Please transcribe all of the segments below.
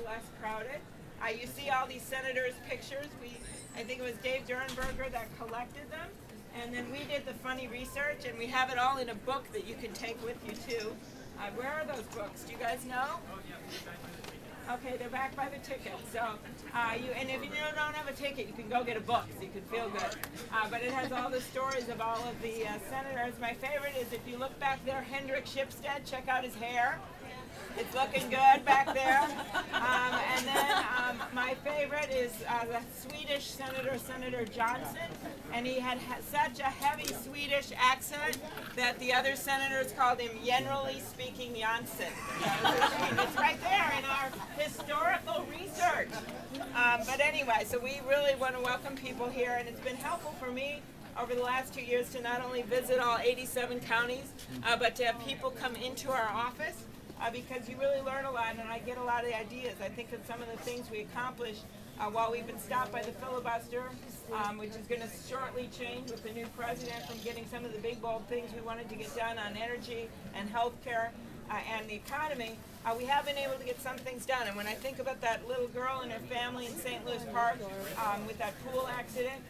less crowded. You see all these senators' pictures. I think it was Dave Durenberger that collected them. And then we did the funny research, and we have it all in a book that you can take with you too. Where are those books? Do you guys know? Okay, they're back by the ticket. So, and if you don't have a ticket, you can go get a book so you can feel good. But it has all the stories of all of the senators. My favorite is if you look back there, Hendrik Shipstead, check out his hair. It's looking good back there. And then my favorite is the Swedish senator, Senator Johnson. And he had such a heavy Swedish accent that the other senators called him generally speaking Janssen. It's right there in our historical research. But anyway, so we really want to welcome people here, and it's been helpful for me over the last 2 years to not only visit all 87 counties, but to have people come into our office. Because you really learn a lot, and I get a lot of ideas. I think of some of the things we accomplished while we've been stopped by the filibuster, which is going to shortly change with the new president, from getting some of the big, bold things we wanted to get done on energy and health care and the economy. We have been able to get some things done. And when I think about that little girl and her family in St. Louis Park with that pool accident,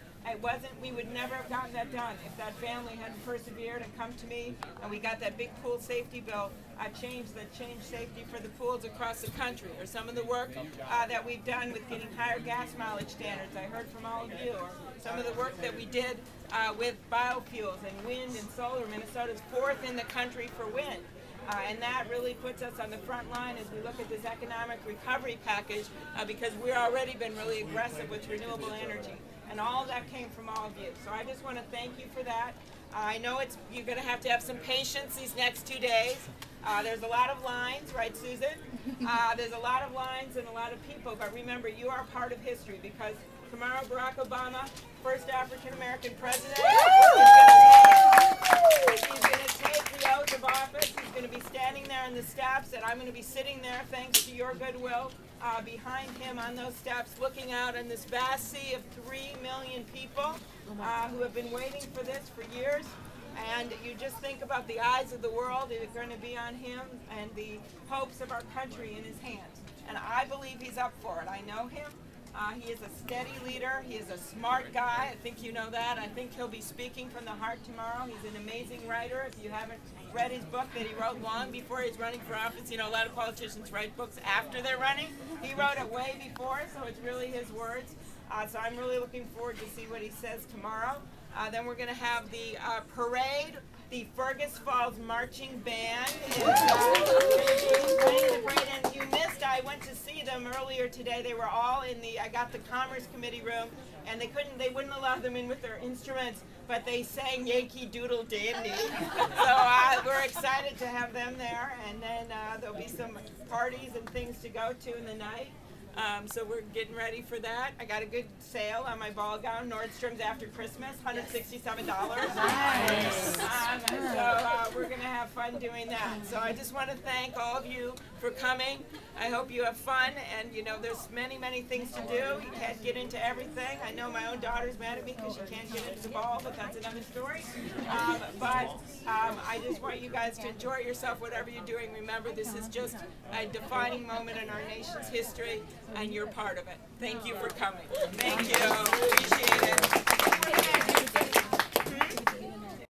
we would never have gotten that done if that family hadn't persevered and come to me, and we got that big pool safety bill changed safety for the pools across the country, or some of the work that we've done with getting higher gas mileage standards. I heard from all of you, or some of the work that we did with biofuels and wind and solar. Minnesota's 4th in the country for wind. And that really puts us on the front line as we look at this economic recovery package because we've already been really aggressive with renewable energy. And all of that came from all of you. So I just want to thank you for that. I know you're going to have some patience these next 2 days. There's a lot of lines, right, Susan? There's a lot of lines and a lot of people. But remember, you are part of history because tomorrow Barack Obama, first African-American president, he's going to take the oath of office. He's going to be standing there on the steps, and I'm going to be sitting there, thanks to your goodwill, behind him on those steps, looking out on this vast sea of 3 million people who have been waiting for this for years. And you just think about the eyes of the world that are going to be on him and the hopes of our country in his hands. And I believe he's up for it. I know him. He is a steady leader. He is a smart guy. I think you know that. I think he'll be speaking from the heart tomorrow. He's an amazing writer. If you haven't read his book that he wrote long before he's running for office, you know, a lot of politicians write books after they're running. He wrote it way before, so it's really his words. So I'm really looking forward to see what he says tomorrow. Then we're going to have the parade. The Fergus Falls Marching Band is playing the parade, and you missed. I went to see them earlier today. They were all in I got the Commerce Committee room, and they wouldn't allow them in with their instruments, but they sang Yankee Doodle Dandy. So we're excited to have them there, and then there'll be some parties and things to go to in the night. So we're getting ready for that. I got a good sale on my ball gown, Nordstrom's after Christmas, $167. Nice. So we're going to have fun doing that. So I just want to thank all of you for coming. I hope you have fun, and you know there's many, many things to do. You can't get into everything. I know my own daughter's mad at me because she can't get into the ball, but that's another story. I just want you guys to enjoy yourself, whatever you're doing. Remember, this is just a defining moment in our nation's history, and you're part of it. Thank you for coming. Thank you. Appreciate it.